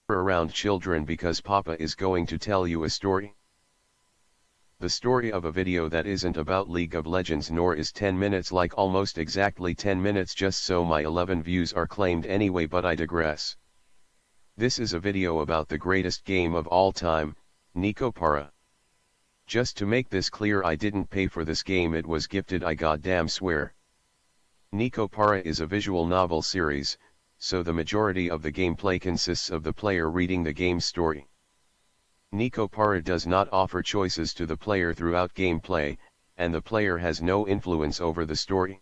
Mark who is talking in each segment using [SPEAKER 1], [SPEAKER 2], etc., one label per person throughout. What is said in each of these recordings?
[SPEAKER 1] around children because Papa is going to tell you a story. The story of a video that isn't about League of Legends nor is 10 minutes like almost exactly 10 minutes just so my 11 views are claimed anyway, but I digress. This is a video about the greatest game of all time, Nico Para. Just to make this clear, I didn't pay for this game, it was gifted, I goddamn swear. Nico Para is a visual novel series, so the majority of the gameplay consists of the player reading the game's story. Nico Para does not offer choices to the player throughout gameplay, and the player has no influence over the story.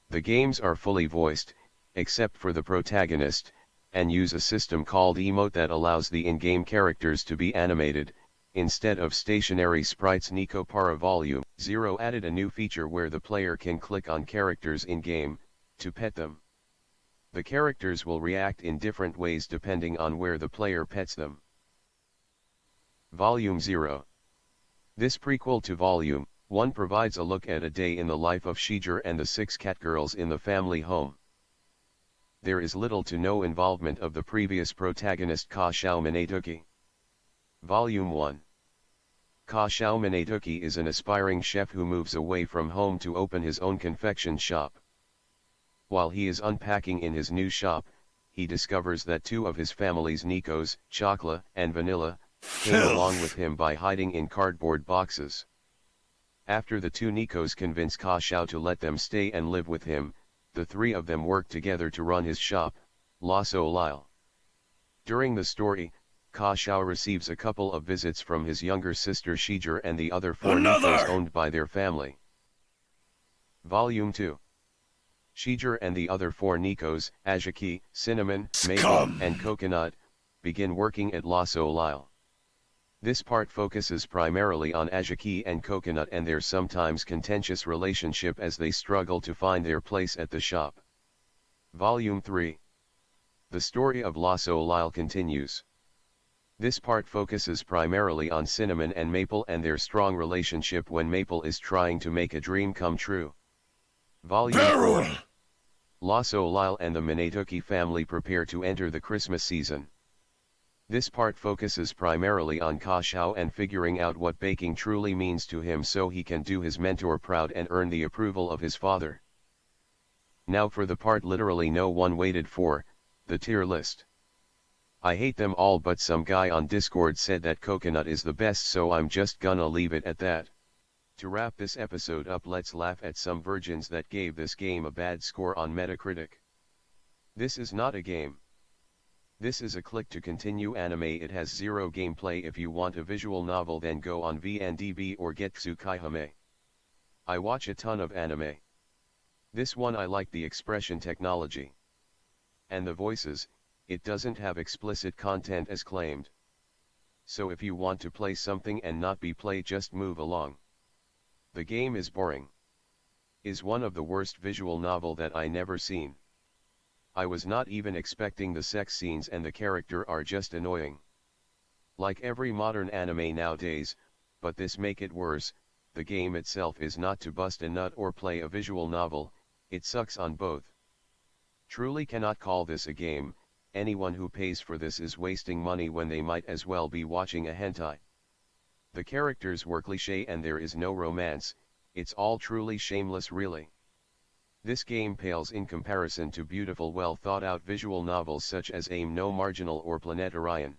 [SPEAKER 1] The games are fully voiced, except for the protagonist, and use a system called emote that allows the in-game characters to be animated, instead of stationary sprites. Nico Para Volume 0 added a new feature where the player can click on characters in-game, to pet them. The characters will react in different ways depending on where the player pets them. Volume 0. This prequel to Volume 1 provides a look at a day in the life of Shiger and the 6 catgirls in the family home. There is little to no involvement of the previous protagonist Ka Xiao Minatuki. Volume 1. Ka Xiao Minatuki is an aspiring chef who moves away from home to open his own confection shop. While he is unpacking in his new shop, he discovers that two of his family's Nikos, Chocolate and Vanilla, came along with him by hiding in cardboard boxes. After the two Nikos convince Ka Xiao to let them stay and live with him, the three of them work together to run his shop, La Soleil. During the story, Ka Xiao receives a couple of visits from his younger sister Shiger and the other 4 Nikos owned by their family. Volume 2. Shiger and the other 4 Nikos, Ajaki, Cinnamon, Maple, and Coconut, begin working at La Soleil. This part focuses primarily on Ajaki and Coconut and their sometimes contentious relationship as they struggle to find their place at the shop. Volume 3. The story of La Soleil continues. This part focuses primarily on Cinnamon and Maple and their strong relationship when Maple is trying to make a dream come true. Volume 4. La Soleil and the Minatuki family prepare to enter the Christmas season. This part focuses primarily on Ka Xiao and figuring out what baking truly means to him so he can do his mentor proud and earn the approval of his father. Now for the part literally no one waited for, the tier list. I hate them all, but some guy on Discord said that Coconut is the best, so I'm just gonna leave it at that. To wrap this episode up, let's laugh at some virgins that gave this game a bad score on Metacritic. This is not a game. This is a click to continue anime. It has zero gameplay. If you want a visual novel, then go on VNDB or Getsu Kaihame. I watch a ton of anime. This one I like the expression technology. And the voices, it doesn't have explicit content as claimed. So if you want to play something and not be played, just move along. The game is boring. Is one of the worst visual novel that I never seen. I was not even expecting the sex scenes and the character are just annoying. Like every modern anime nowadays, but this make it worse, the game itself is not to bust a nut or play a visual novel, it sucks on both. Truly cannot call this a game. Anyone who pays for this is wasting money when they might as well be watching a hentai. The characters were cliché and there is no romance, it's all truly shameless really. This game pales in comparison to beautiful, well thought out visual novels such as Aim No Marginal or Planet Orion.